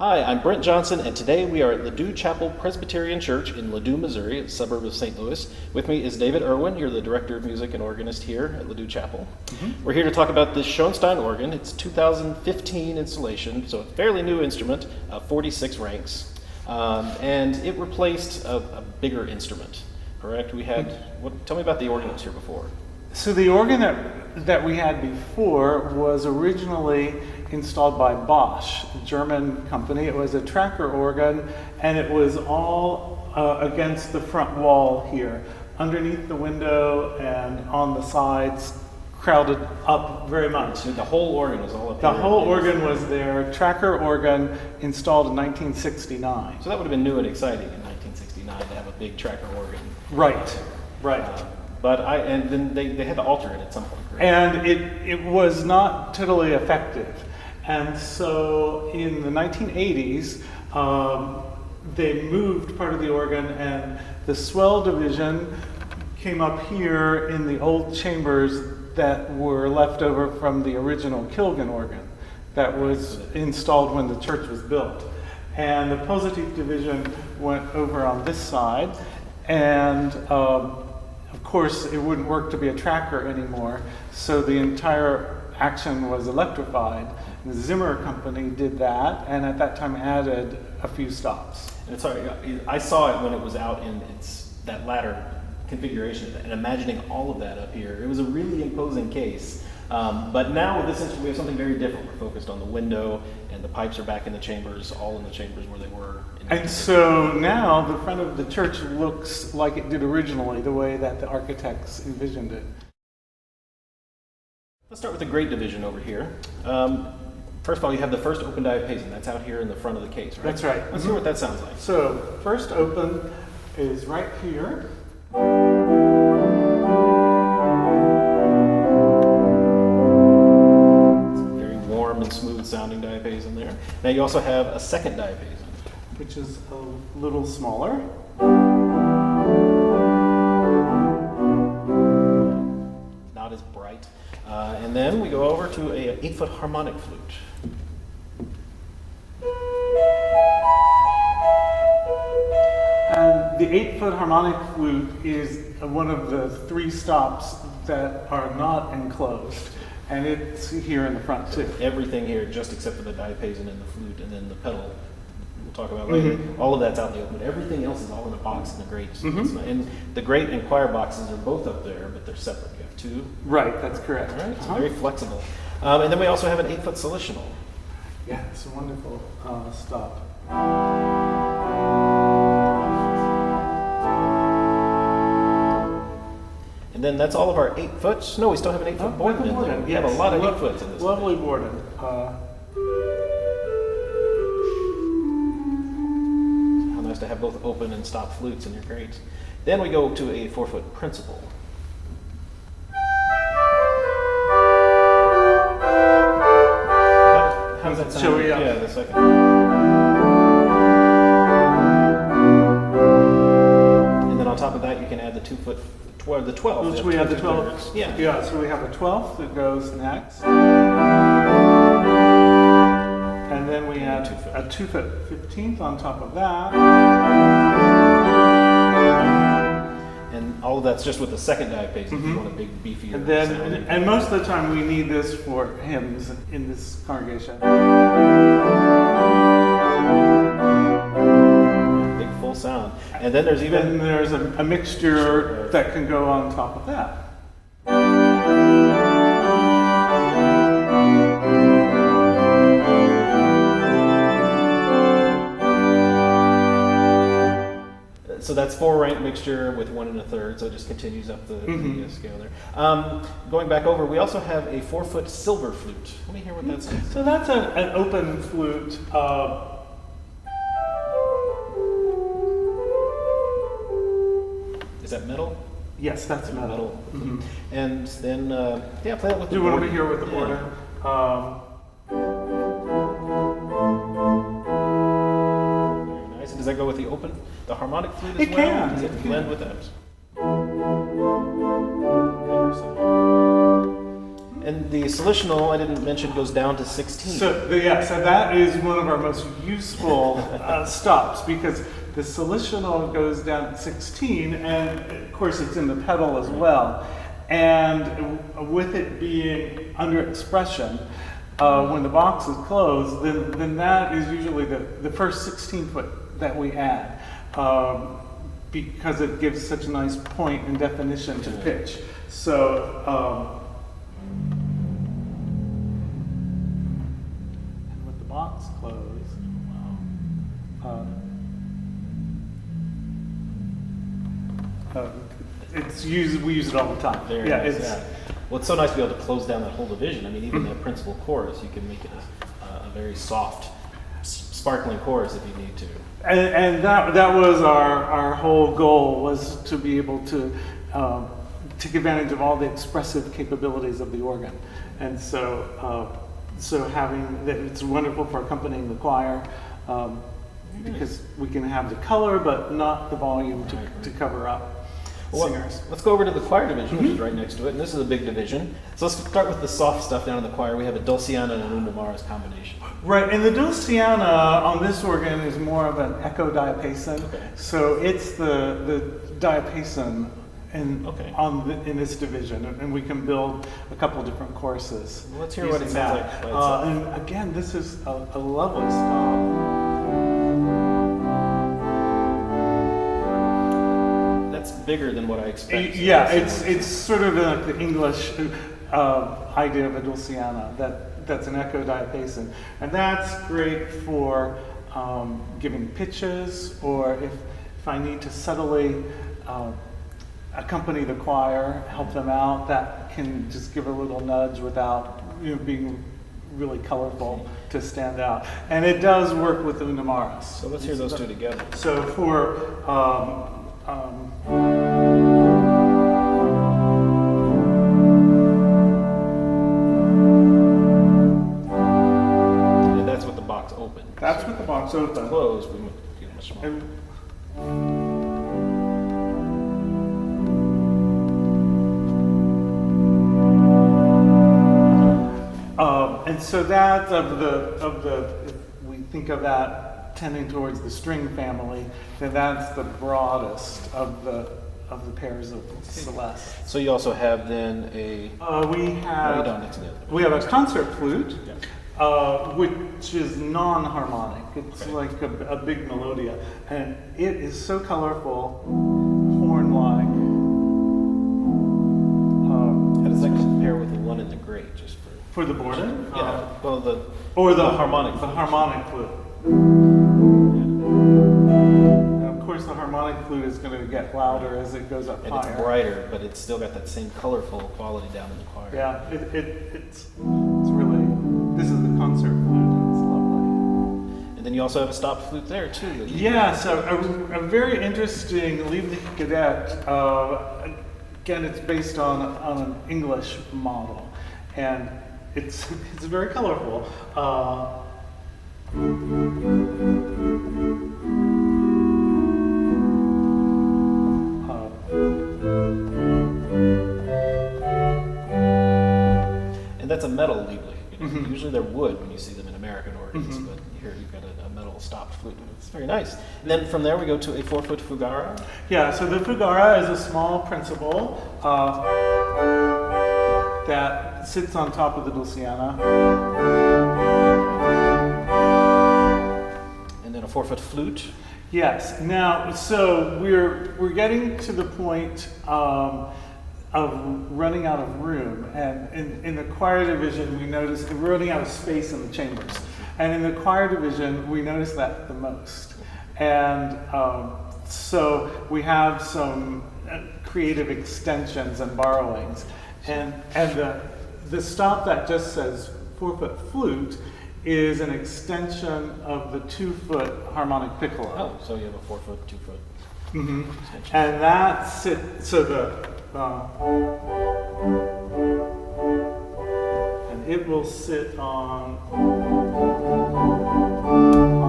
Hi, I'm Brent Johnson, and today we are at Ladue Chapel Presbyterian Church in Ladue, Missouri, a suburb of St. Louis. With me is David Erwin. You're the director of music and organist here at Ladue Chapel. We're here to talk about this Schoenstein organ. It's 2015 installation, so a fairly new instrument, 46 ranks, and it replaced a bigger instrument, correct? We had, tell me about the organ that was here before. So the organ that we had before was originally installed by Bosch, a German company. It was a tracker organ, and it was all against the front wall here, underneath the window and on the sides, crowded up very much. So the whole organ was all up The here. whole organ was there, tracker organ installed in 1969. So that would have been new and exciting in 1969 to have a big tracker organ. Right. And then they had to alter it at some point. Right? And it was not totally effective. And so in the 1980s, they moved part of the organ, and the Swell division came up here in the old chambers that were left over from the original Kilgan organ that was installed when the church was built. And the Positive division went over on this side, and of course, it wouldn't work to be a tracker anymore, so the entire action was electrified. The Zimmer company did that, and at that time added a few stops. And sorry, I saw it when it was out in that ladder configuration, and imagining all of that up here, it was a really imposing case. But now with this instrument, we have something very different. We're focused on the window, and the pipes are back in the chambers, all in the chambers where they were. And so now the front of the church looks like it did originally, the way that the architects envisioned it. Let's start with the great division over here. First of all, you have the first open diapason. That's out here in the front of the case, right? That's right. Let's hear what that sounds like. So first open is right here. And smooth sounding diapason there. Now you also have a second diapason, which is a little smaller. Not as bright. And then we go over to a 8-foot harmonic flute. And the 8-foot harmonic flute is one of the 3 stops that are not enclosed. And it's here in the front too. Everything here, just except for the diapason and the flute, and then the pedal. We'll talk about later. All of that's out in the open. Everything else is all in a box in the grate. And the grate and choir boxes are both up there, but they're separate. You have 2. Right, that's correct. All right, so very flexible. And then we also have an 8-foot solitional. Yeah, it's a wonderful stop. And then that's all of our 8-foots. No, we still have an 8-foot Borden in there. We have a lot of 8-foots in this. Lovely Borden. How nice to have both open and stop flutes in your grate. Then we go to a 4-foot principal. How's that sound? Shall we, yeah, the second. And then on top of that, you can add the 2-foot. The 12. Which we have the 12. Yeah, so we have a 12th that goes next. And then we have a 2-foot 15th on top of that. And all of that's just with the second diapason if you want a big, beefier And then, sound. and most of the time we need this for hymns in this congregation. Full sound. And then there's even... Then there's a mixture that can go on top of that. So that's 4-rank mixture with 1 1/3, so it just continues up the scale there. Going back over, we also have a 4-foot silver flute. Let me hear what that sounds like. So that's an open flute. Is that metal? Yes, that's metal. And then, play it with the Do you want to Borden. hear with the Borden? Very nice. And does that go with the open, the harmonic flute as It well? can. Does it blend with that? And the solutional, I didn't mention, goes down to 16. So that is one of our most useful stops, because the solutional goes down to 16, and of course it's in the pedal as well. And with it being under expression, when the box is closed, then that is usually the first 16 foot that we add, because it gives such a nice point and definition to pitch. So, and with the box closed, we use it all the time. Very nice, Well, it's so nice to be able to close down that whole division. I mean, even the principal chorus, you can make it a very soft, sparkling chorus if you need to. And that was our whole goal, was to be able to take advantage of all the expressive capabilities of the organ. And so having that, it's wonderful for accompanying the choir, because we can have the color but not the volume to cover up singers. Let's go over to the choir division, which is right next to it, and this is a big division. So let's start with the soft stuff down in the choir. We have a dulciana and a luna maris combination. Right, and the dulciana on this organ is more of an echo diapason. Okay. So it's the diapason in this division, and we can build a couple different courses. Well, let's hear what it sounds like by itself. And again, this is a lovely stop. That's bigger than what I expected. Yeah, it's sort of like the English idea of a dulciana, that's an echo diapason. And that's great for giving pitches, or if I need to subtly accompany the choir, help them out, that can just give a little nudge without being really colorful to stand out. And it does work with the luna maris. So let's hear those two together. So for and that's with the box open. That's with the box open. Closed, we would get much smaller. And so that if we think of that tending towards the string family, then that's the broadest of the pairs of celeste. So you also have then a We have a concert flute, which is non-harmonic. It's like a big melodia, and it is so colorful, horn-like. How does that compare with the one in the gray, just For the Borden? Well, the harmonic. The flute. harmonic flute. And of course, the harmonic flute is going to get louder as it goes up higher. It's brighter, but it's still got that same colorful quality down in the choir. Yeah, it's really, this is the concert flute, and it's lovely. And then you also have a stop flute there too. Yeah, so a very interesting Lieblich Cadet. Again, it's based on an English model, and it's very colorful. And that's a metal Lieblich. Usually they're wood when you see them in American organs, but here you've got a metal stopped flute. It's very nice. And then from there we go to a 4-foot fugara. Yeah, so the fugara is a small principal that sits on top of the dulciana. And then a 4-foot flute. Yes. Now, so we're getting to the point of running out of room, and in the choir division we notice we're running out of space in the chambers, and in the choir division we notice that the most. And so we have some creative extensions and borrowings. And the stop that just says 4-foot flute is an extension of the 2-foot harmonic piccolo. Oh, so you have a 4-foot, 2-foot extension. And that's it. So and it will sit on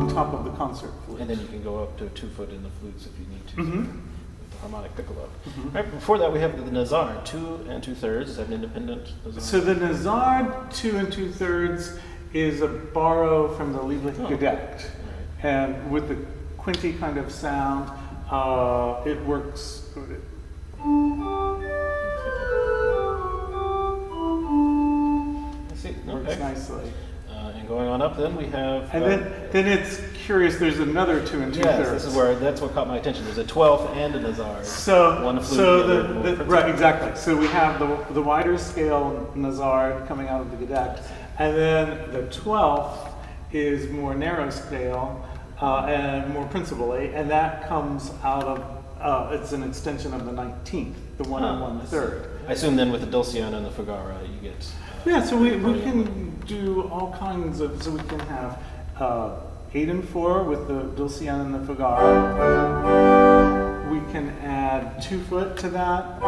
top of the concert flute. And then you can go up to a 2-foot in the flutes if you need to. With the harmonic piccolo. Right before that, we have the Nazar, 2 2/3. Is that an independent Nazar? So the Nazar 2 2/3 is a borrow from the Lieblich Gedeckt. And with the quinty kind of sound, it works. I see. Works nicely. And going on up, then we have. And then it's curious. There's another 2 2/3. Yes, this is where that's what caught my attention. There's a 12th and a Nazar. So, one flute, the right, exactly. So we have the wider scale Nazar coming out of the Gedeckt, and then the 12th is more narrow scale and more principally, and that comes out of it's an extension of the 19th, the 1 1/3. I assume then with the Dulciana and the Fugara, you get. Yeah, so we can do all kinds of, so we can have 8 and 4 with the Dulciana and the Fugara. We can add 2 foot to that.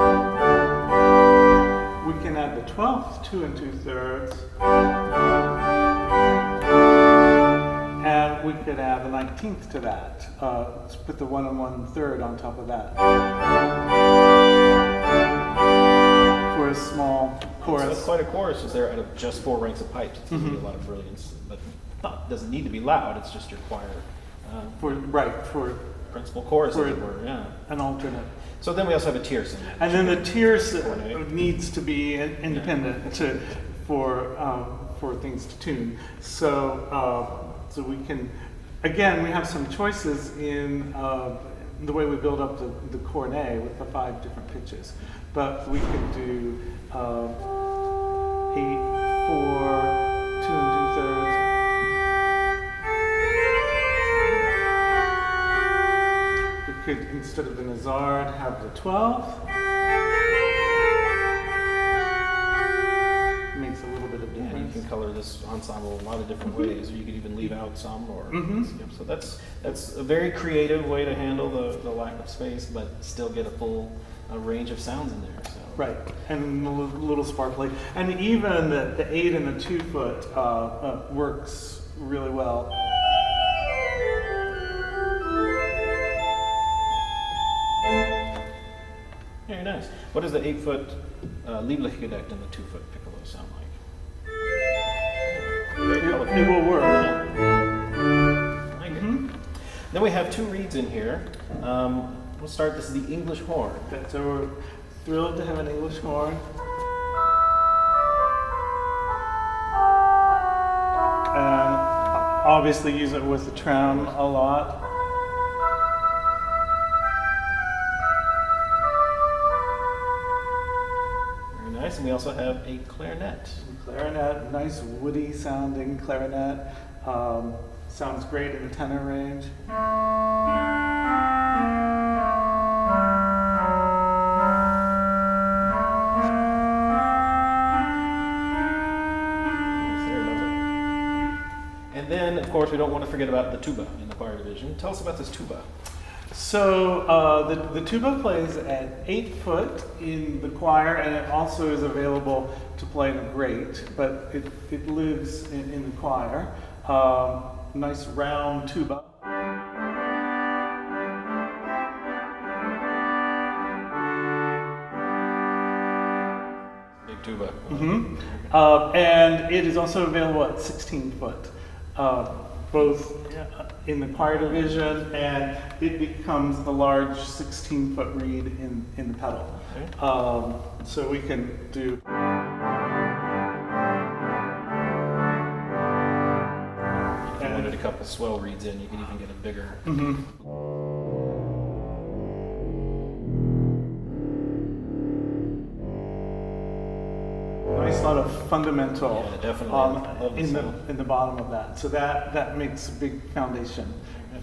We can add the 12th 2 2/3. And we could add the 19th to that. Let's put the 1 1/3 on top of that. For a small chorus. So that's quite a chorus. Is there out of just 4 ranks of pipes? It's going to be a lot of brilliance, but it doesn't need to be loud. It's just your choir. For Principal chorus, as it were. Yeah. An alternate. So then we also have a tiercing. And then the tierce needs to be independent for things to tune. So we can, again, we have some choices in the way we build up the cornet with the 5 different pitches. But we could do 8, 4, 2 2/3. We could, instead of the Nazar, have the 12th. Makes a little bit of difference. Yeah, you can color this ensemble a lot of different ways, or you could even leave out some. Or so that's a very creative way to handle the lack of space, but still get a full range of sounds in there. So. Right, and a little sparkly, and even the 8 and the 2 foot works really well. Very nice. What does the 8 foot Lieblich Gedeckt and the 2 foot piccolo sound like? It will work. Then we have 2 reeds in here. We'll start. This is the English horn. So we're thrilled to have an English horn. And obviously use it with the tram a lot. Very nice. And we also have a clarinet. Clarinet, nice woody sounding clarinet. Sounds great in the tenor range. And then, of course, we don't want to forget about the tuba in the choir division. Tell us about this tuba. So the tuba plays at 8 foot in the choir, and it also is available to play in the grate, but it lives in the choir. Nice round tuba. Big tuba. And it is also available at 16 foot, both in the choir division, and it becomes the large 16 foot reed in the pedal. Okay. So we can do. If you wanted a couple swell reeds in, you could even get a bigger. Nice lot of fundamental in the bottom of that. So that makes a big foundation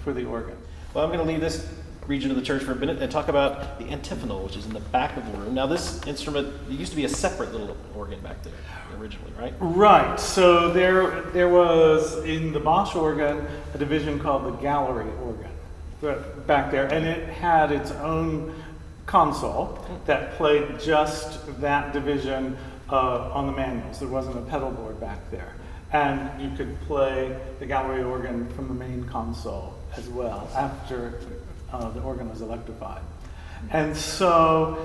for the organ. Well, I'm going to leave this region of the church for a minute and talk about the antiphonal, which is in the back of the room. Now, this instrument, it used to be a separate little organ back there originally, right? Right. So there was in the Bosch organ a division called the gallery organ back there, and it had its own console that played just that division on the manuals. There wasn't a pedal board back there. And you could play the gallery organ from the main console as well after the organ was electrified. And so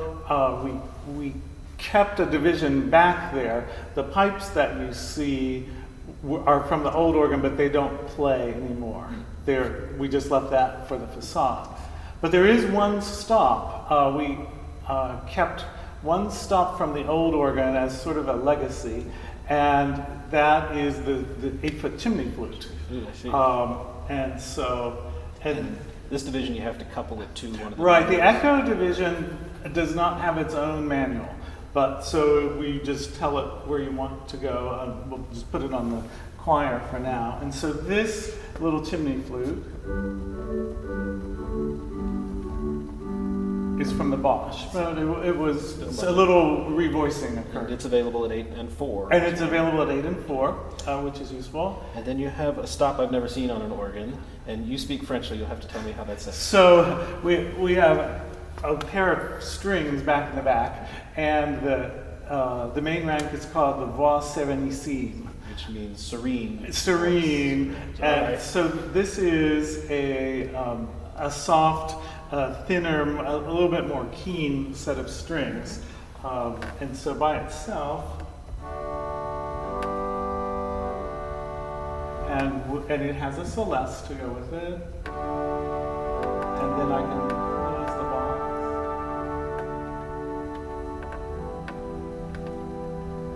we kept a division back there. The pipes that you see are from the old organ, but they don't play anymore. We just left that for the facade. But there is one stop. We kept one stop from the old organ as sort of a legacy, and that is the 8-foot chimney flute. Ooh, I see. And this division you have to couple it to one of the right, the echo division does not have its own manual, but so we just tell it where you want to go. We'll just put it on the choir for now. And so this little chimney flute is from the Bosch, but it was a little revoicing occurred. And it's available at 8 and 4. And it's available at 8 and 4, which is useful. And then you have a stop I've never seen on an organ, and you speak French, so you'll have to tell me how that's set. So we have a pair of strings back in the back, and the main rank is called the voix sérénissime, which means serene. Serene. And right. so this is a soft, thinner, a little bit more keen set of strings. And so by itself, and it has a celeste to go with it. And then I can close the box.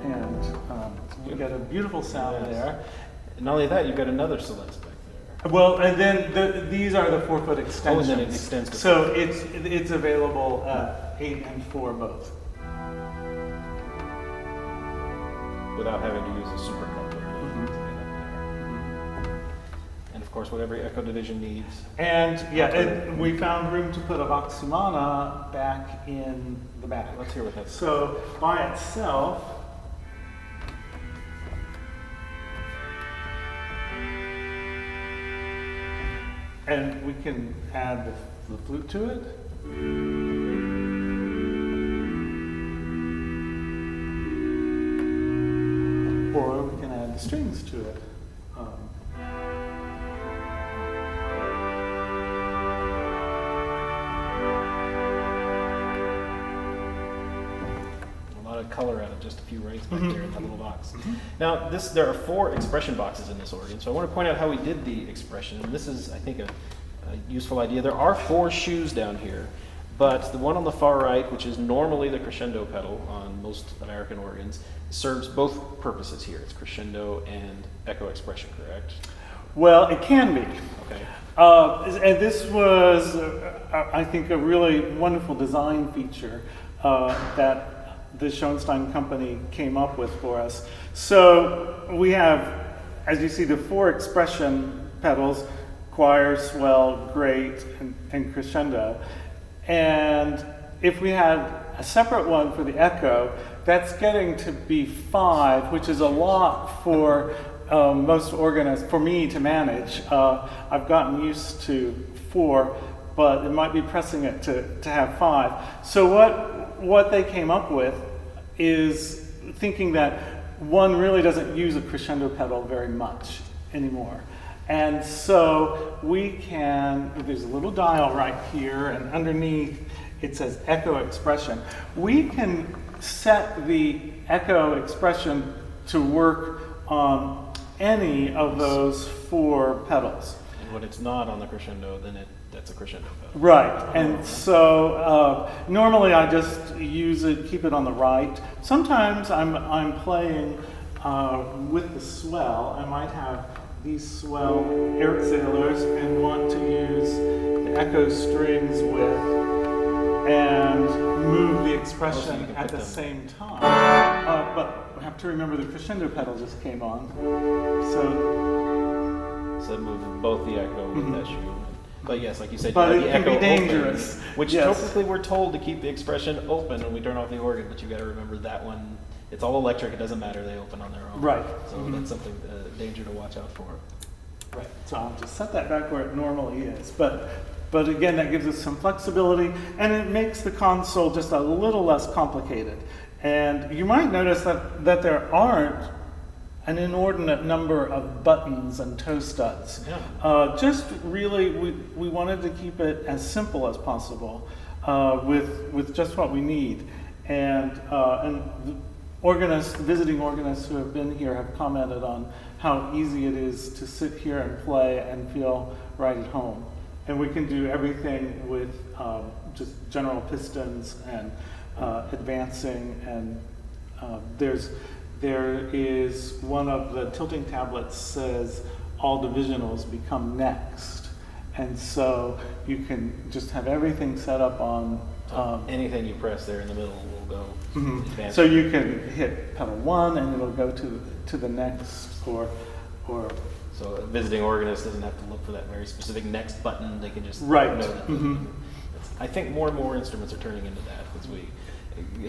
And you get a beautiful sound there. And not only that, you've got another celeste back there. Well, and then these are the 4-foot extensions. Oh, and then it extends to so it's available 8 and 4 both. Without having to use a super coupler. And of course, what every echo division needs. And we found room to put a vox humana back in the back. Let's hear what that's. So by itself, and we can add the flute to it. Or we can add the strings to it. Color out of just a few rings back there in that little box. Now, there are 4 expression boxes in this organ, so I want to point out how we did the expression, and this is, I think, a useful idea. There are 4 shoes down here, but the one on the far right, which is normally the crescendo pedal on most American organs, serves both purposes here. It's crescendo and echo expression, correct? Well, it can be. Okay. And this was, I think, a really wonderful design feature that the Schoenstein company came up with for us. So we have, as you see, the 4 expression pedals: choir, swell, great, and crescendo. And if we had a separate one for the echo, that's getting to be 5, which is a lot for most organists, for me to manage. I've gotten used to 4, but it might be pressing it to have 5. So what they came up with is thinking that one really doesn't use a crescendo pedal very much anymore. And so there's a little dial right here, and underneath it says echo expression. We can set the echo expression to work on any of those 4 pedals. And when it's not on the crescendo, then that's a crescendo pedal. Right, and so normally I just keep it on the right. Sometimes I'm playing with the swell. I might have these swell Erzählers and want to use the echo strings and move the expression at the same time. But we have to remember the crescendo pedal just came on. So it moves both the echo with that shoe. But yes, like you said, but you have it the can echo be dangerous. Open, which typically we're told to keep the expression open when we turn off the organ, but you've got to remember that one. It's all electric, it doesn't matter, they open on their own. Right. So that's something, danger to watch out for. Right, so I'll just set that back where it normally is. But again, that gives us some flexibility, and it makes the console just a little less complicated. And you might notice that there aren't an inordinate number of buttons and toe studs. Yeah. Just really, we wanted to keep it as simple as possible. with just what we need. And the organists, visiting organists who have been here have commented on how easy it is to sit here and play and feel right at home. And we can do everything with just general pistons and advancing, and there is one of the tilting tablets says all divisionals become next, and so you can just have everything set up on anything you press there in the middle will go. Mm-hmm. So you can hit pedal 1 and it'll go to the next, or so a visiting organist doesn't have to look for that very specific next button. They can just right. know that. Mm-hmm. I think more and more instruments are turning into that as we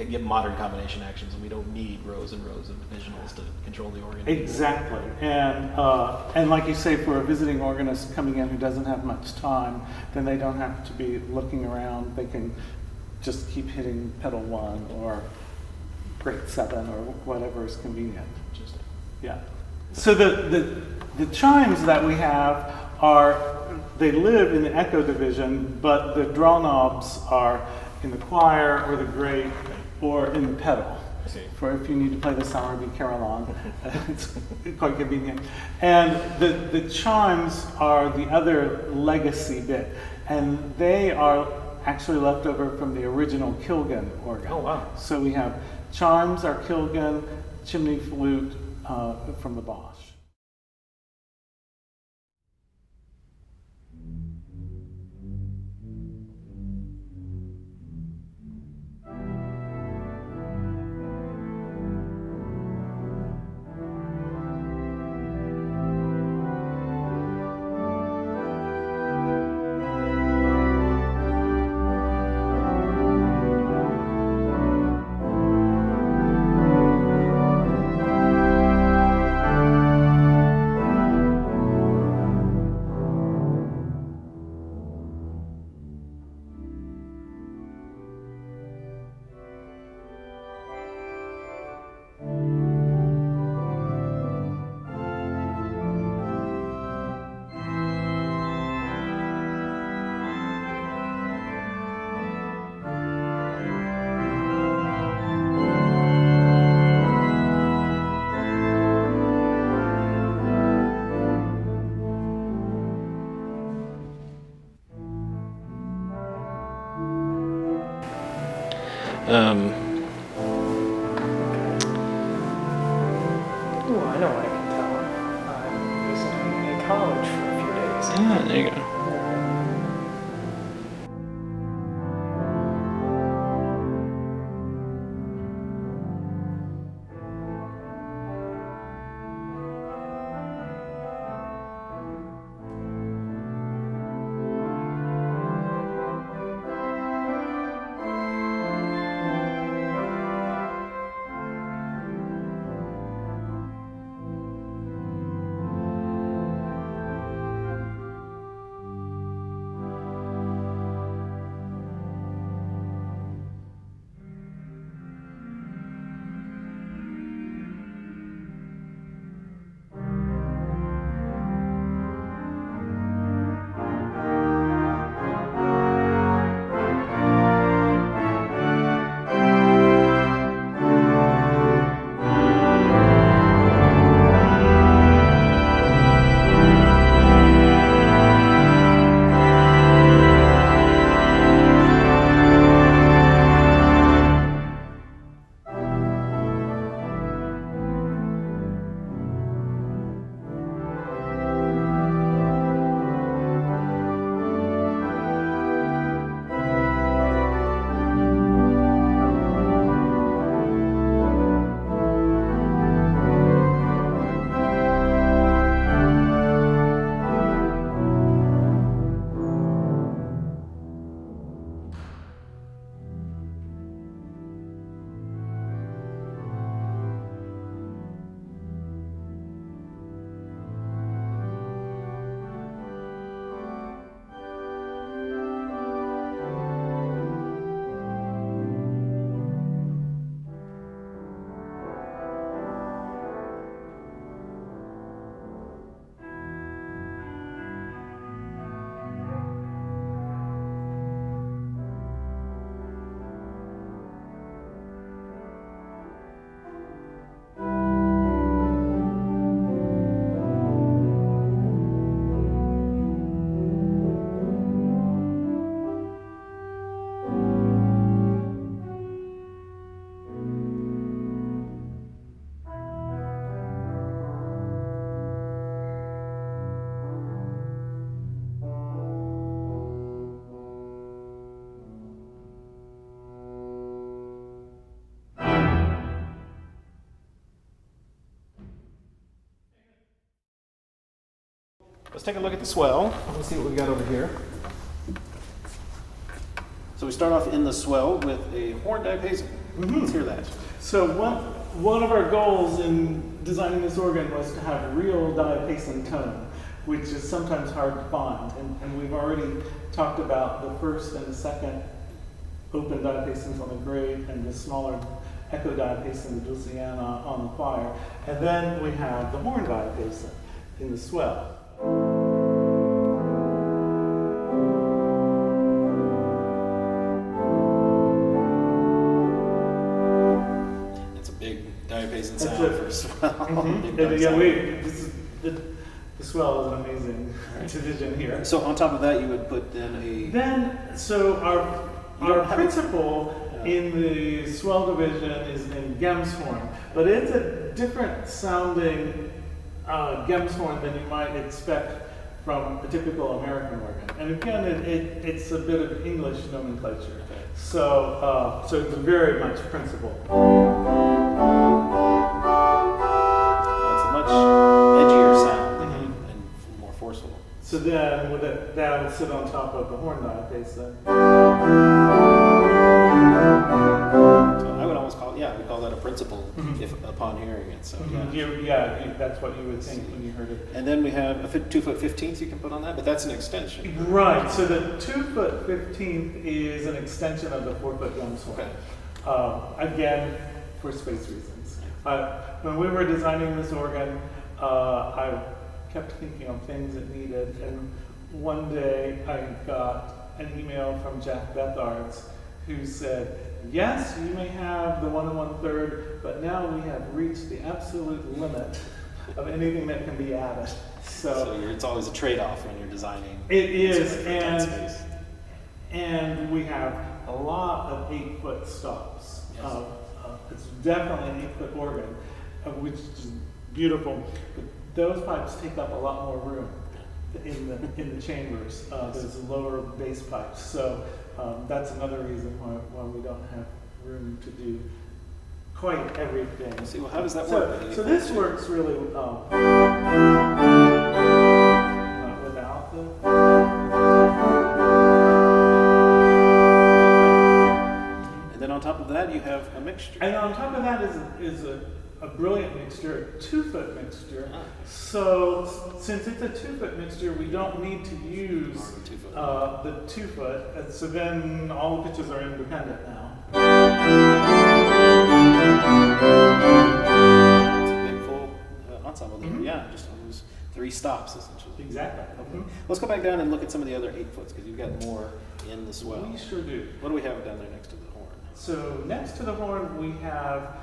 get modern combination actions, and we don't need rows and rows of divisionals to control the organ. Exactly, and like you say, for a visiting organist coming in who doesn't have much time, then they don't have to be looking around. They can just keep hitting pedal 1 or grade 7 or whatever is convenient. Interesting. Yeah. So the chimes that we have they live in the echo division, but the draw knobs are in the choir or the grate or in the pedal. I see. For if you need to play the Sowerby Carillon, it's quite convenient. And the chimes are the other legacy bit, and they are actually left over from the original Kilgan organ. Oh, wow. So we have chimes are Kilgan, chimney flute from the Bosch. Ooh, I know what I can tell. I'm visiting a college for a few days. Ah, there you go. Let's take a look at the swell. Let's see what we got over here. So we start off in the swell with a horn diapason. Let's hear that. So one of our goals in designing this organ was to have real diapason tone, which is sometimes hard to find. And we've already talked about the first and the second open diapasons on the grave and the smaller echo diapason, the dulciana, on the choir. And then we have the horn diapason in the swell. Diapason sound for swell. The swell is an amazing division here. So on top of that, you would put then our principal in the swell division is named Gemshorn, but it's a different sounding Gemshorn than you might expect from a typical American organ. And again, it's a bit of English nomenclature. So it's very much principal. Edgier sound and more forceful. So then that would sit on top of the horn diapason. So I would almost call we call that a principal if upon hearing it. So that's what you would think when you heard it. And then we have a 2 foot 15th you can put on that, but that's an extension. Right. So the 2 foot 15th is an extension of the 4 foot Gemshorn. Okay. Again, for space reasons. When we were designing this organ, I kept thinking of things it needed, and one day I got an email from Jack Bethards who said, yes, you may have the 1 1/3, but now we have reached the absolute limit of anything that can be added. So it's always a trade-off when you're designing. It is, and we have a lot of 8 foot stops. Yes. It's definitely an 8 foot organ, which is beautiful. But those pipes take up a lot more room in the chambers. There's lower bass pipes, so that's another reason why we don't have room to do quite everything. See, well, how does that work? So this works really without the. And then on top of that, you have a mixture. And on top of that is a brilliant mixture, a 2 foot mixture. So since it's a 2 foot mixture, we don't need to use the 2 foot. So then all the pitches are independent now. It's a big full ensemble there. Yeah, just almost 3 stops essentially. Exactly. Okay. Let's go back down and look at some of the other 8 foots because you've got more in the swell. We sure do. What do we have down there next to the horn? So next to the horn, we have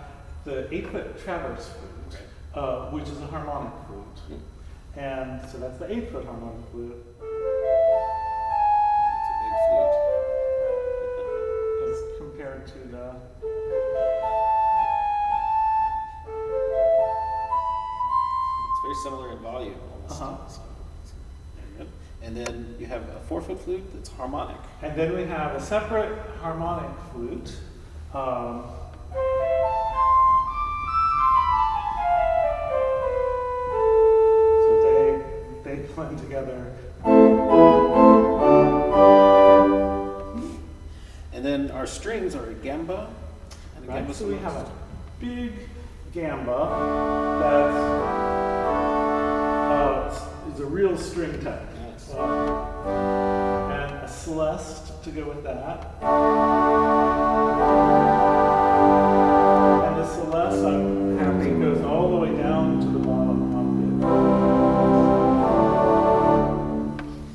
the 8 foot traverse flute, which is a harmonic flute. And so that's the 8 foot harmonic flute. It's a big flute. As compared to the. It's very similar in volume almost. So, very good. And then you have a 4 foot flute that's harmonic. And then we have a separate harmonic flute. So they blend together. And then our strings are a gamba and a gamba. So we have a big gamba that is a real string type. Nice. And a celeste to go with that. And the celeste, I'm happy, goes all the way down to the bottom of it.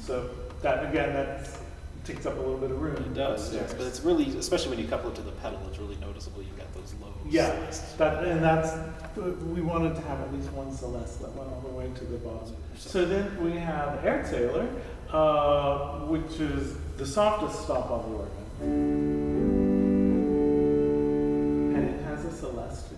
So that, again, that takes up a little bit of room. It does, yes. But it's really, especially when you couple it to the pedal, it's really noticeable. You've got those lows. Yeah, we wanted to have at least one celeste that went all the way to the bottom. So then we have Erzähler, which is the softest stop on the organ. And it has a celeste.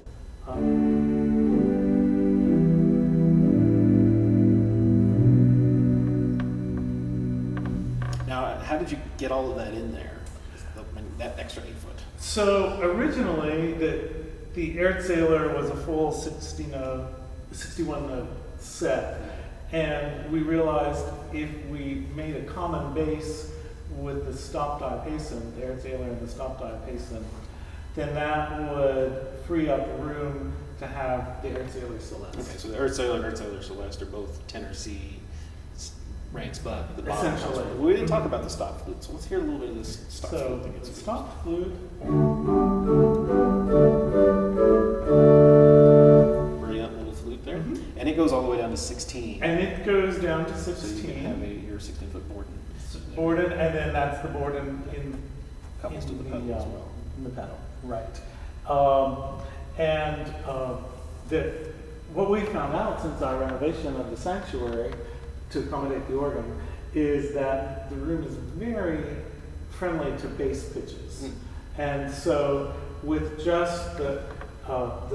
Now, how did you get all of that in there? That extra 8 foot? So originally, the Erzähler was a full 61 note set, And we realized if we made a common bass with the stop diapason, the Erzähler and the stop diapason, then that would free up room to have the Erzähler Celeste. Okay, so the Erzähler and Erzähler Celeste are both tenor C, ranks, but the bottom. Essentially. We didn't talk about the stop flute, so let's hear a little bit of this stop flute. So thing. the stop flute, Brilliant little flute there. Mhm. And it goes all the way down to 16. and it goes down to So you can 16. have your 16-foot Borden. Borden, and then that's the Borden Couples to the pedal as well. in the pedal, right. What we found out since our renovation of the sanctuary to accommodate the organ is that the room is very friendly to bass pitches. And so with just the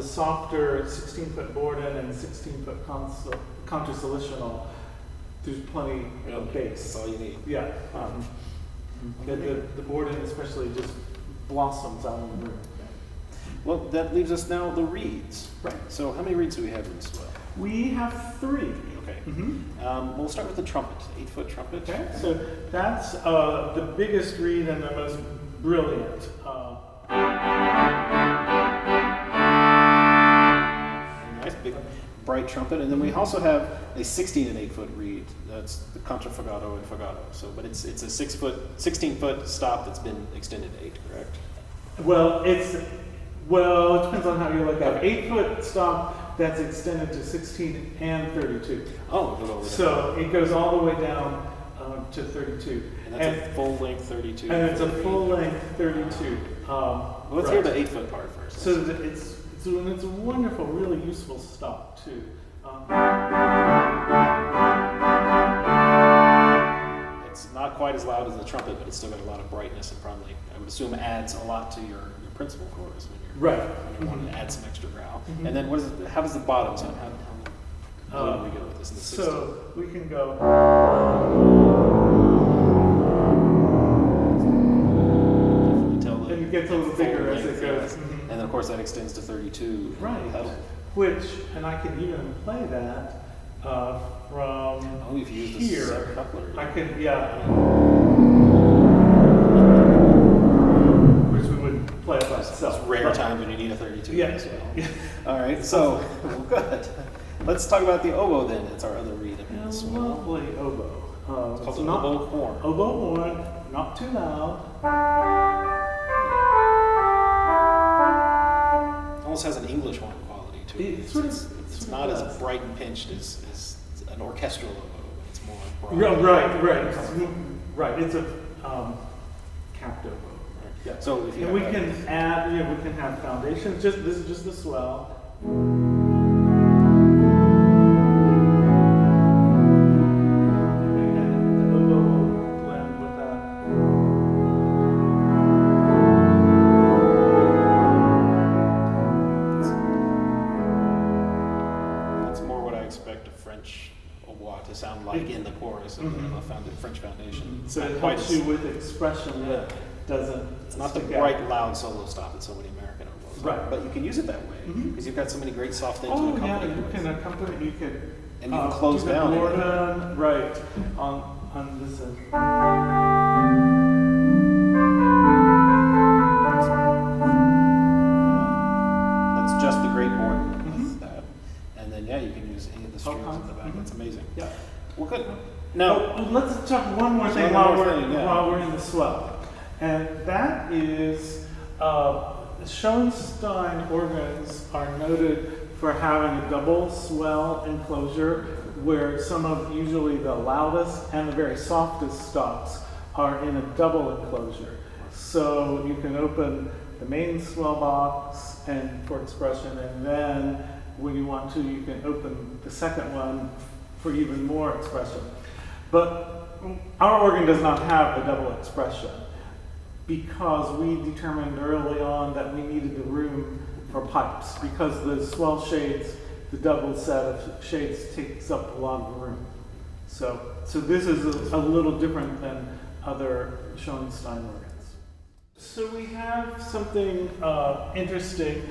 softer 16-foot Borden and 16-foot contrasolitional, there's plenty of bass. That's all you need. Yeah. The Borden especially just blossoms out in the room. Well, that leaves us now the reeds. Right. So how many reeds do we have in the Swell? We have 3. Okay. Mm-hmm. We'll start with the trumpet, 8-foot trumpet. Okay, so that's the biggest reed and the most brilliant. Nice big bright trumpet, and then we also have a 16 and 8-foot reed. That's the contraffugato and fugato. So, but it's a 16-foot stop that's been extended to 8, correct? Well, it depends on how you look at it. 8-foot stop that's extended to 16 and 32. Oh, it goes all the way down. So it goes all the way down to 32. And that's a full length 32. And it's a full length 32. Well, let's hear the 8-foot part first. So it's a wonderful, really useful stop too. It's not quite as loud as the trumpet, but it's still got a lot of brightness and probably, I would assume, adds a lot to your principal chorus when you're when you want to add some extra growl. Mhm. And then how does the bottom sound? How do we go with this in the 16? So we can go. Definitely tell And it gets a little full bigger as length, it goes. yes. Mhm. And then of course that extends to 32. Right. Pedal. And I can even play that from Oh, if you use the here. coupler. I can, which we wouldn't play it by itself. It's rare But- times when you need a 32 Yeah. as well. Yeah. All right, so good. Let's talk about the oboe then. It's our other reed in A the Swell. lovely oboe. It's called an oboe horn. Oboe horn, not too loud. Almost has an English horn quality to it. It sort of- It's sort of not as does. bright and pinched as an orchestral oboe. It's more broad. Right. It's a capped oboe. Yeah. So if you And we have can add, we can have foundations. This is just the swell. And the oboe will blend with that. that's more what I expect a French oboe to sound like in the chorus of a French foundation. So it Quite helps as- you with expression that doesn't. It's not the stick out. bright, loud solo stop that so many American oboes are. Right. But you can use it that way Mhm. because you've got so many great soft things to Oh accompany yeah, it you with. can accompany. You can. And you can close do the down. Borden, right on this end. That's just the great Borden with that. And then, you can use any of the strings in the back. Mhm. That's amazing. Yeah. Well, good. Now, Oh, let's talk one more thing One while more we're thing, yeah. while we're in the swell, and that is Schoenstein organs are noted for having a double swell enclosure, where some of usually the loudest and the very softest stops are in a double enclosure. So you can open the main swell box and for expression, and then when you want to, you can open the second one for even more expression. But our organ does not have the double expression because we determined early on that we needed the room for pipes because the swell shades, the double set of shades takes up a lot of room. So this is a little different than other Schoenstein organs. So we have something interesting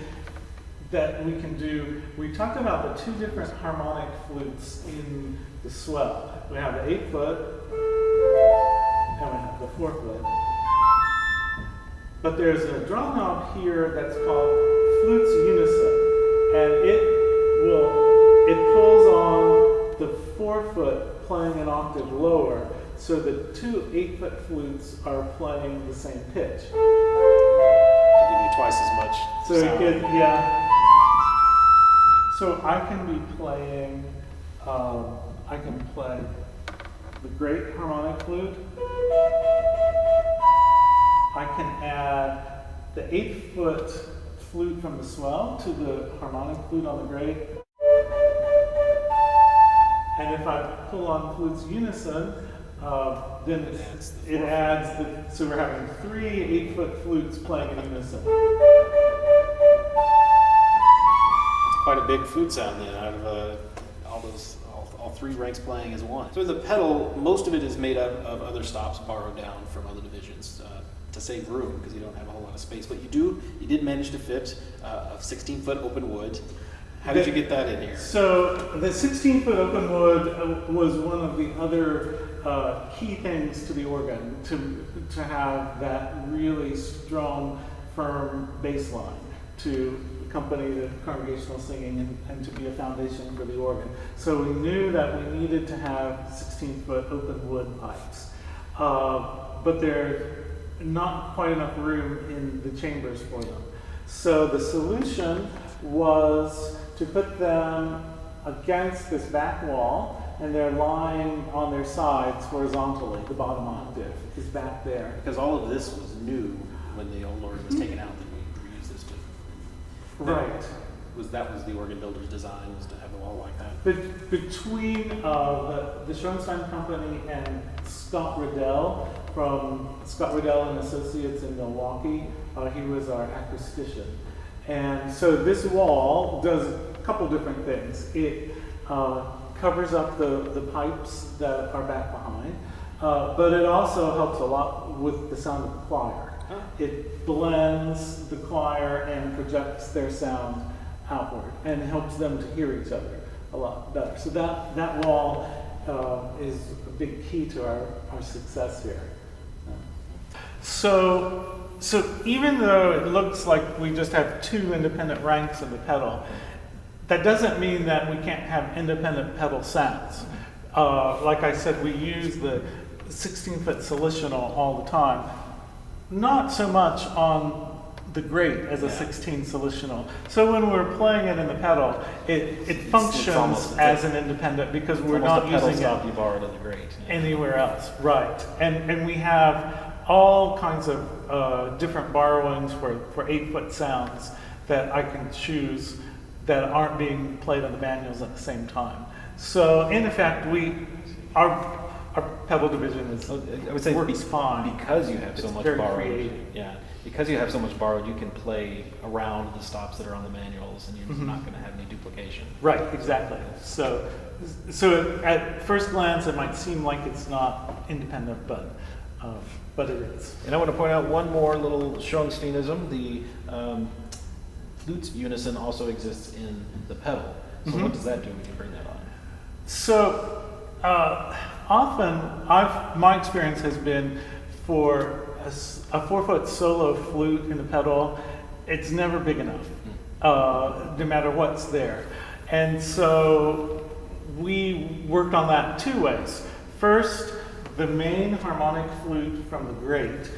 that we can do. We talked about the two different harmonic flutes in the swell. We have the 8-foot, and we have the 4-foot. But there's a drum knob here that's called flutes unison, and it pulls on the 4-foot playing an octave lower, so the two 8-foot flutes are playing the same pitch. To give you twice as much So sound. So I can be playing, I can play the great harmonic flute. I can add the 8-foot flute from the swell to the harmonic flute on the great. And if I pull on flutes unison, then it adds so we're having 3 8-foot flutes playing in unison. It's quite a big flute sound then, out of all 3 ranks playing as one. So the pedal, most of it is made up of other stops borrowed down from other divisions to save room, because you don't have a whole lot of space. But you did manage to fit a 16-foot open wood. How did you get that in here? So the 16-foot open wood was one of the other key things to the organ, to have that really strong, firm bass line to accompany the congregational singing and to be a foundation for the organ. So we knew that we needed to have 16-foot open wood pipes, but there's not quite enough room in the chambers for them. So the solution was to put them against this back wall, and they're lying on their sides horizontally. The bottom octave is back there. Because all of this was new when the old organ was taken out, that we reused this to. Right. That was the organ builder's design, was to have a wall like that. Between the Schoenstein company and Scott Riddell from Scott Riddell and Associates in Milwaukee, he was our acoustician. And so this wall does a couple different things. It covers up the pipes that are back behind, but it also helps a lot with the sound of the choir. It blends the choir and projects their sound outward and helps them to hear each other a lot better. So that wall is a big key to our success here. So even though it looks like we just have 2 independent ranks of the pedal, that doesn't mean that we can't have independent pedal sounds. Like I said, we use the 16-foot solitional all the time. Not so much on the great as a 16 solitional. So when we're playing it in the pedal, it functions as an independent because we're not using it you borrowed in the great. anywhere else. Right. And we have all kinds of different borrowings for 8-foot sounds that I can choose that aren't being played on the manuals at the same time. So in effect, our pedal division works fine. Because you have so much borrowed. Creative. Yeah. Because you have so much borrowed, you can play around the stops that are on the manuals, and you're not going to have any duplication. Right, exactly. So at first glance, it might seem like it's not independent, but it is. And I want to point out one more little Schoensteinism. The flutes unison also exists in the pedal. So what does that do when you bring that on? So often, my experience has been for a 4-foot solo flute in the pedal, it's never big enough, no matter what's there. And so we worked on that 2 ways. First, the main harmonic flute from the great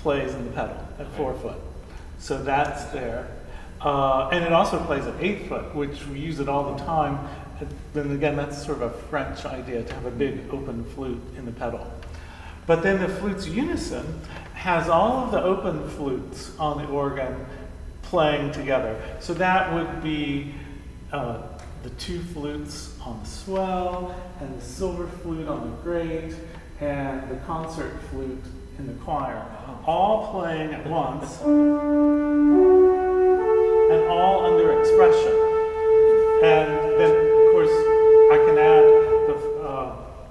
plays in the pedal at 4-foot. So that's there. And it also plays at 8-foot, which we use it all the time. Then again, that's sort of a French idea to have a big open flute in the pedal. But then the flutes unison has all of the open flutes on the organ playing together. So that would be the 2 flutes on the swell, and the silver flute on the great, and the concert flute in the choir, all playing at once, and all under expression. And then, of course, I can add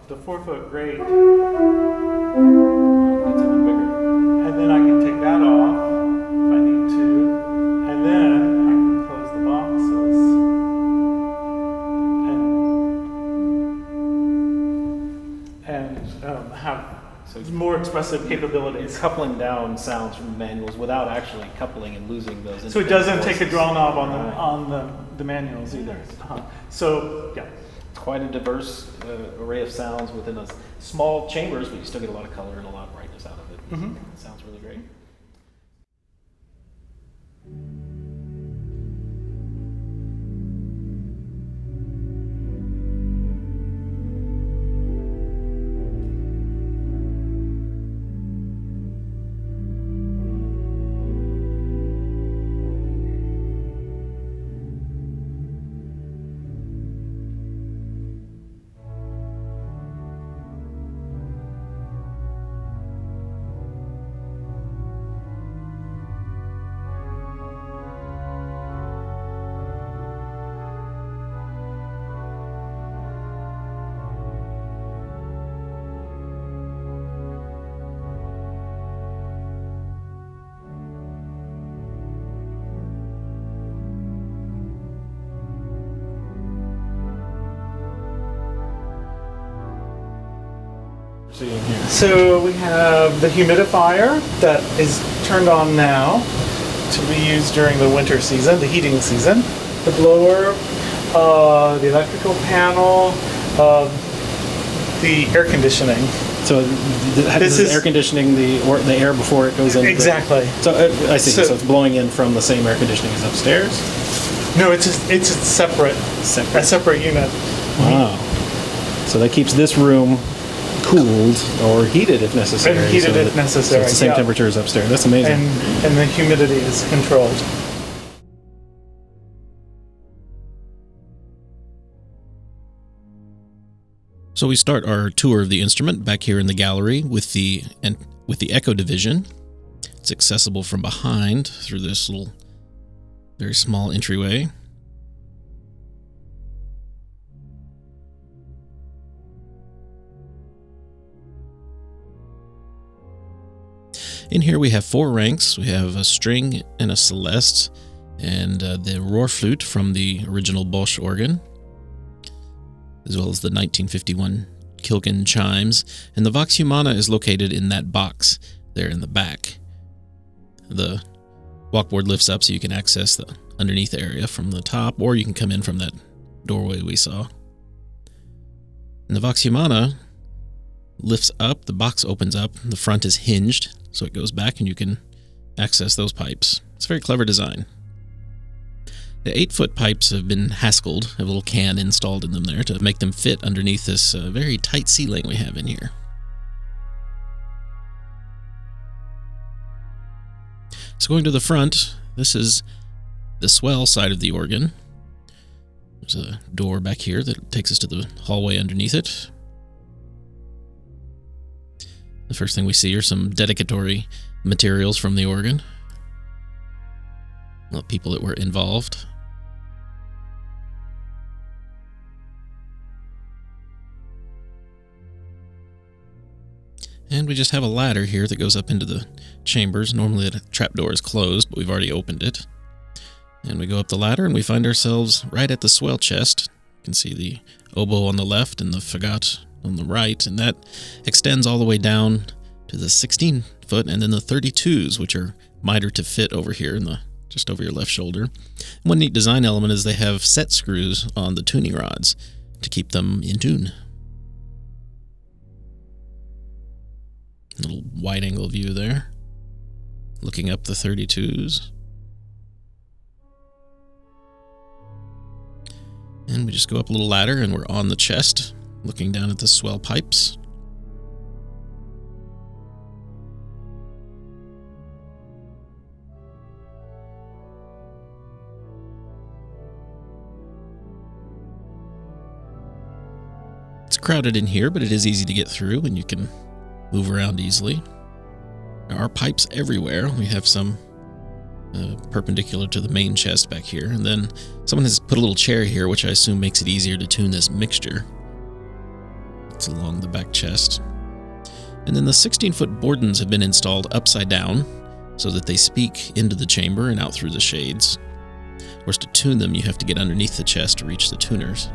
the 4-foot great, It's even bigger. and then I can take that off if I need to, and then I can close the boxes. And have more expressive capabilities. It's coupling down sounds from the manuals without actually coupling and losing those. So it doesn't take a voices. draw knob Right. on the manuals either. So yeah. Quite a diverse array of sounds within those small chambers, but you still get a lot of color and a lot of brightness out of it. Mhm. It sounds really great. Seeing here. So we have the humidifier that is turned on now to be used during the winter season, the heating season. The blower, the electrical panel, the air conditioning. So this is air conditioning the air before it goes in. Exactly. So I see. So it's blowing in from the same air conditioning as upstairs. No, it's a separate unit. Wow. So that keeps this room cooled or heated if necessary. And heated so if necessary. So it's the same yeah. temperature as upstairs. That's amazing. And the humidity is controlled. So we start our tour of the instrument back here in the gallery with the echo division. It's accessible from behind through this little, very small entryway. In here we have 4 ranks. We have a string and a celeste, and the roar flute from the original Bosch organ, as well as the 1951 Kilken chimes, and the Vox Humana is located in that box there in the back. The walkboard lifts up so you can access the underneath area from the top, or you can come in from that doorway we saw. And the Vox Humana lifts up, the box opens up, the front is hinged, so it goes back and you can access those pipes. It's a very clever design. The 8-foot pipes have been Haskelled, have a little can installed in them there to make them fit underneath this very tight ceiling we have in here. So going to the front, this is the Swell side of the organ. There's a door back here that takes us to the hallway underneath it. The first thing we see are some dedicatory materials from the organ. Well, people that were involved. And we just have a ladder here that goes up into the chambers. Normally the trapdoor is closed, but we've already opened it. And we go up the ladder and we find ourselves right at the swell chest. You can see the oboe on the left and the fagot on the right, and that extends all the way down to the 16-foot and then the 32s, which are mitered to fit over here in the just over your left shoulder. One neat design element is they have set screws on the tuning rods to keep them in tune. A little wide-angle view there, looking up the 32s. And we just go up a little ladder and we're on the chest, looking down at the swell pipes. It's crowded in here, but it is easy to get through and you can move around easily. There are pipes everywhere. We have some perpendicular to the main chest back here, and then someone has put a little chair here, which I assume makes it easier to tune this mixture. It's along the back chest. And then the 16-foot bourdons have been installed upside down so that they speak into the chamber and out through the shades. Of course, to tune them, you have to get underneath the chest to reach the tuners.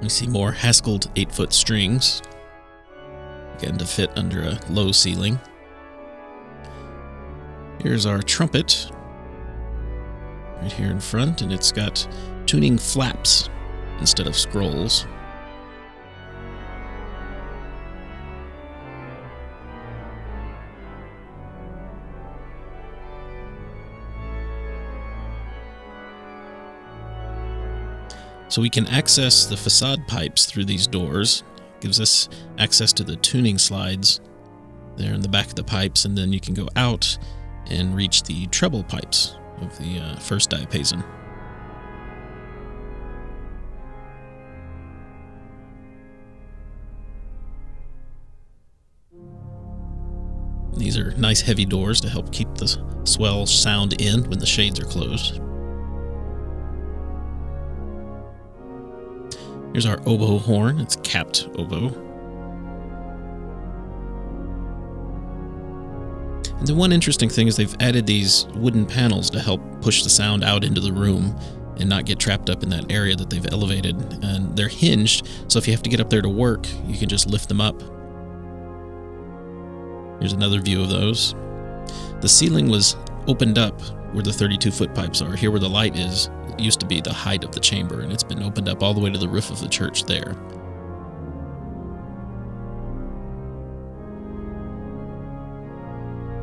We see more Haskelled 8-foot strings, again to fit under a low ceiling. Here's our trumpet, right here in front, and it's got tuning flaps instead of scrolls. So we can access the facade pipes through these doors. Gives us access to the tuning slides there in the back of the pipes, and then you can go out and reach the treble pipes of the first diapason. These are nice heavy doors to help keep the swell sound in when the shades are closed. Here's our oboe horn. It's capped oboe. And the one interesting thing is they've added these wooden panels to help push the sound out into the room and not get trapped up in that area that they've elevated. And they're hinged, so if you have to get up there to work, you can just lift them up. Here's another view of those. The ceiling was opened up where the 32-foot pipes are. Here where the light is, it used to be the height of the chamber, and it's been opened up all the way to the roof of the church there.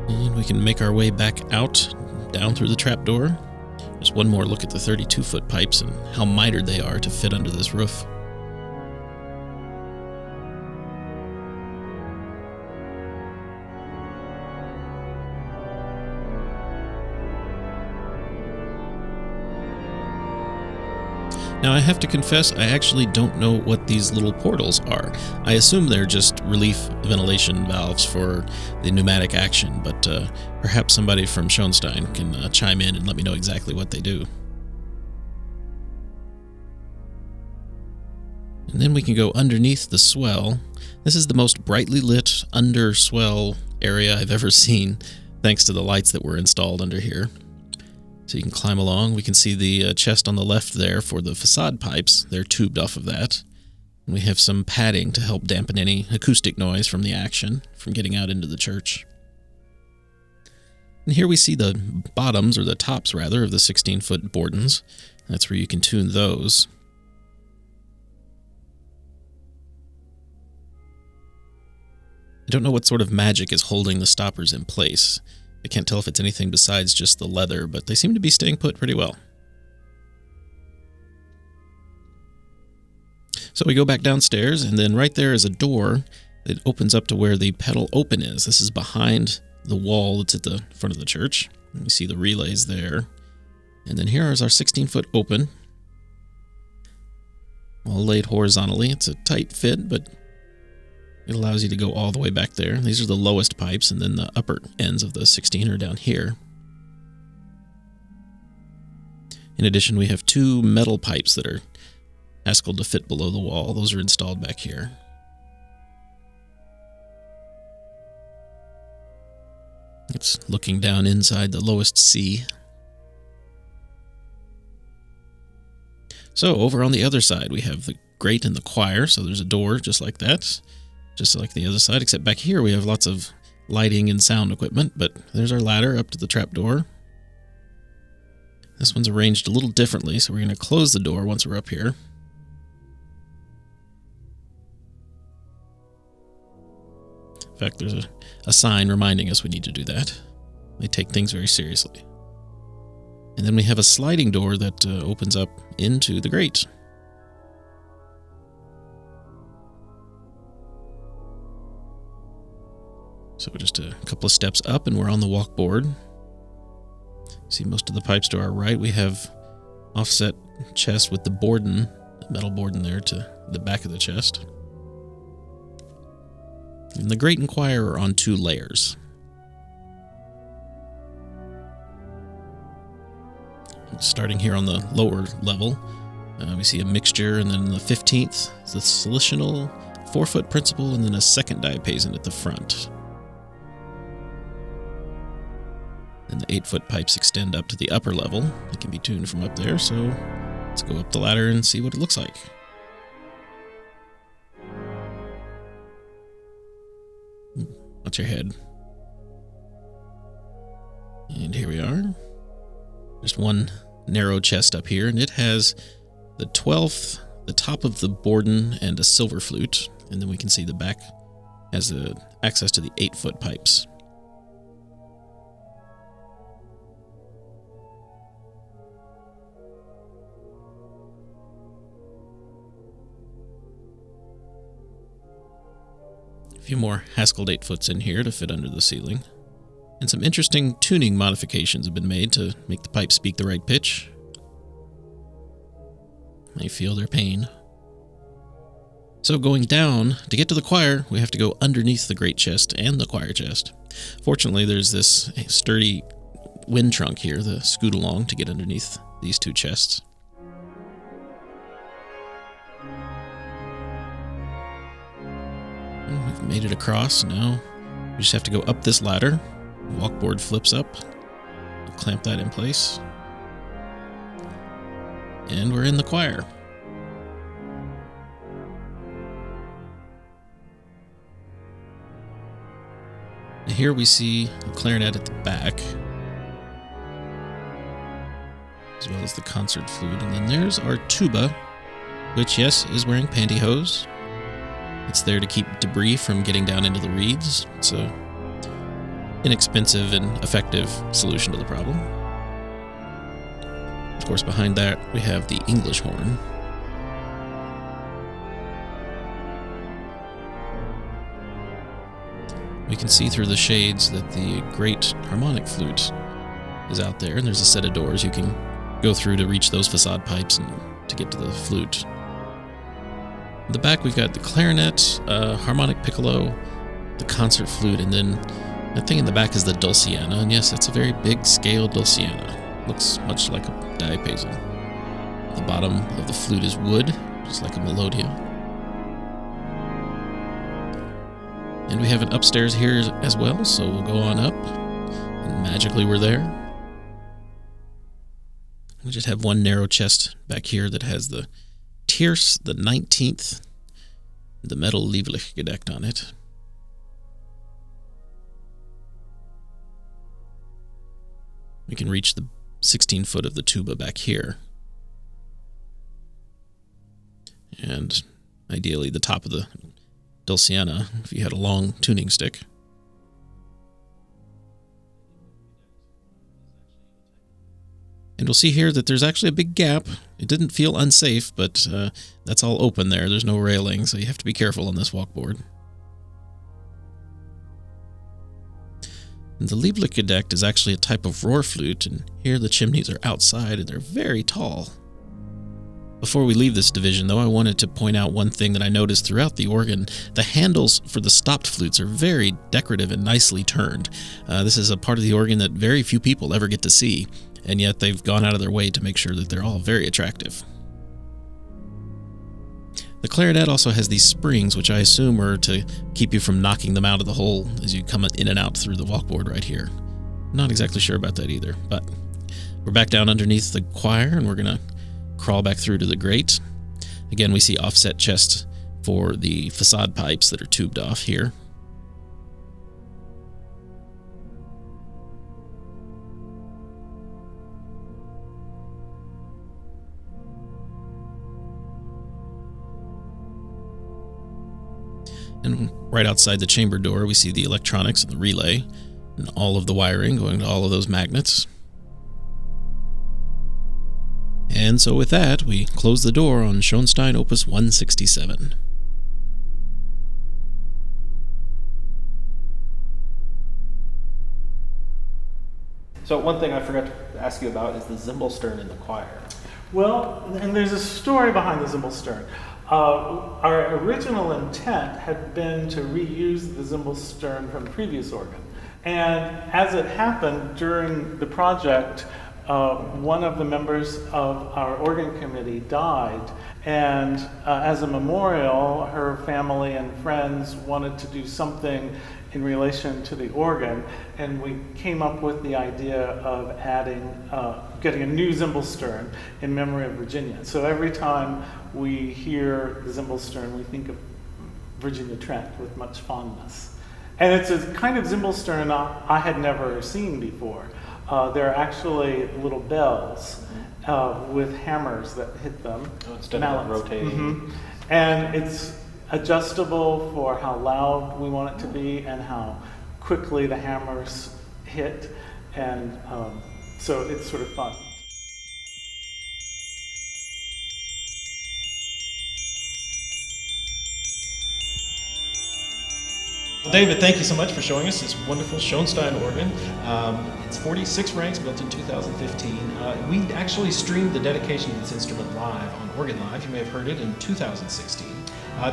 And we can make our way back out, down through the trapdoor. Just one more look at the 32-foot pipes and how mitered they are to fit under this roof. Now, I have to confess, I actually don't know what these little portals are. I assume they're just relief ventilation valves for the pneumatic action, but perhaps somebody from Schoenstein can chime in and let me know exactly what they do. And then we can go underneath the swell. This is the most brightly lit under swell area I've ever seen, thanks to the lights that were installed under here. So you can climb along. We can see the chest on the left there for the facade pipes. They're tubed off of that. And we have some padding to help dampen any acoustic noise from the action, from getting out into the church. And here we see the bottoms, or the tops rather, of the 16-foot Bordens. That's where you can tune those. I don't know what sort of magic is holding the stoppers in place. I can't tell if it's anything besides just the leather, but they seem to be staying put pretty well. So we go back downstairs, and then right there is a door that opens up to where the pedal open is. This is behind the wall that's at the front of the church. You see the relays there. And then here is our 16-foot open, all laid horizontally. It's a tight fit, but it allows you to go all the way back there. These are the lowest pipes, and then the upper ends of the 16 are down here. In addition, we have two metal pipes that are Haskelled to fit below the wall. Those are installed back here. It's looking down inside the lowest C. So over on the other side, we have the grate and the choir. So there's a door just like that. Just like the other side, except back here we have lots of lighting and sound equipment, but there's our ladder up to the trapdoor. This one's arranged a little differently, so we're going to close the door once we're up here. In fact, there's a sign reminding us we need to do that. They take things very seriously. And then we have a sliding door that opens up into the grate. So just a couple of steps up and we're on the walkboard. See most of the pipes to our right. We have offset chest with the Borden, the metal Borden there to the back of the chest. And the grate and choir are on 2 layers. Starting here on the lower level, we see a mixture, and then the 15th is the solutional 4-foot principal, and then a second diapason at the front. And the 8-foot pipes extend up to the upper level. It can be tuned from up there, so let's go up the ladder and see what it looks like. Watch your head. And here we are. Just one narrow chest up here, and it has the 12th, the top of the Borden, and a silver flute. And then we can see the back has access to the 8-foot pipes. A few more Haskell 8-foots in here to fit under the ceiling. And some interesting tuning modifications have been made to make the pipes speak the right pitch. I feel their pain. So going down, to get to the choir, we have to go underneath the great chest and the choir chest. Fortunately, there's this sturdy wind trunk here, the scoot along, to get underneath these two chests. We've made it across. Now we just have to go up this ladder. The walkboard flips up. We'll clamp that in place. And we're in the choir. Here we see a clarinet at the back, as well as the concert flute. And then there's our tuba, which, yes, is wearing pantyhose. It's there to keep debris from getting down into the reeds. It's a inexpensive and effective solution to the problem. Of course, behind that, we have the English horn. We can see through the shades that the great harmonic flute is out there, and there's a set of doors you can go through to reach those facade pipes and to get to the flute. In the back, we've got the clarinet, harmonic piccolo, the concert flute, and then that thing in the back is the dulciana. And yes, it's a very big scale dulciana. Looks much like a diapason. The bottom of the flute is wood, just like a melodia. And we have an upstairs here as well, so we'll go on up, and magically we're there. We just have one narrow chest back here that has the Tierce, the 19th, the metal Lieblichgedeckt on it. We can reach the 16-foot of the tuba back here. And ideally the top of the dulciana, if you had a long tuning stick. And we'll see here that there's actually a big gap. It didn't feel unsafe, but that's all open there. There's no railing, so you have to be careful on this walkboard. And the Lieblichgedeckt is actually a type of roar flute, and here the chimneys are outside and they're very tall. Before we leave this division, though, I wanted to point out one thing that I noticed throughout the organ. The handles for the stopped flutes are very decorative and nicely turned. This is a part of the organ that very few people ever get to see, and yet they've gone out of their way to make sure that they're all very attractive. The clarinet also has these springs, which I assume are to keep you from knocking them out of the hole as you come in and out through the walkboard right here. Not exactly sure about that either, but we're back down underneath the choir, and we're going to crawl back through to the grate. Again, we see offset chests for the facade pipes that are tubed off here. And right outside the chamber door, we see the electronics and the relay and all of the wiring going to all of those magnets. And so with that, we close the door on Schoenstein Opus 167. So one thing I forgot to ask you about is the Symbolstern in the choir. Well, and there's a story behind the Symbolstern. Our original intent had been to reuse the Symbolstern from the previous organ. And as it happened during the project, one of the members of our organ committee died, and as a memorial, her family and friends wanted to do something in relation to the organ, and we came up with the idea of getting a new Symbolstern in memory of Virginia. So every time we hear the Symbolstern, we think of Virginia Trent with much fondness. And it's a kind of Symbolstern I had never seen before. They're actually little bells with hammers that hit them. Oh, instead of rotating. Mm-hmm. And it's adjustable for how loud we want it to be and how quickly the hammers hit. And so it's sort of fun. Well, David, thank you so much for showing us this wonderful Schoenstein organ. It's 46 ranks, built in 2015. We actually streamed the dedication of this instrument live on Organ Live. You may have heard it in 2016.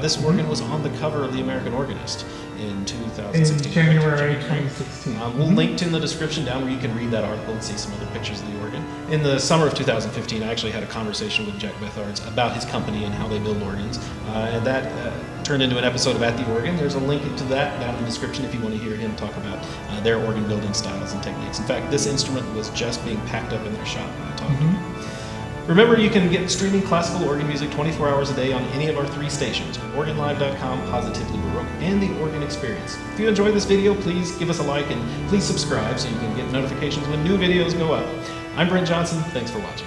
This organ was on the cover of the American Organist in 2016. In January 2016. We'll link in the description down where you can read that article and see some other pictures of the organ. In the summer of 2015, I actually had a conversation with Jack Bethards about his company and how they build organs, and that turned into an episode about the organ. There's a link to that down in the description if you want to hear him talk about their organ building styles and techniques. In fact, this instrument was just being packed up in their shop when I talked to him. Remember, you can get streaming classical organ music 24 hours a day on any of our 3 stations, OrganLive.com, Positively Baroque, and The Organ Experience. If you enjoyed this video, please give us a like and please subscribe so you can get notifications when new videos go up. I'm Brent Johnson. Thanks for watching.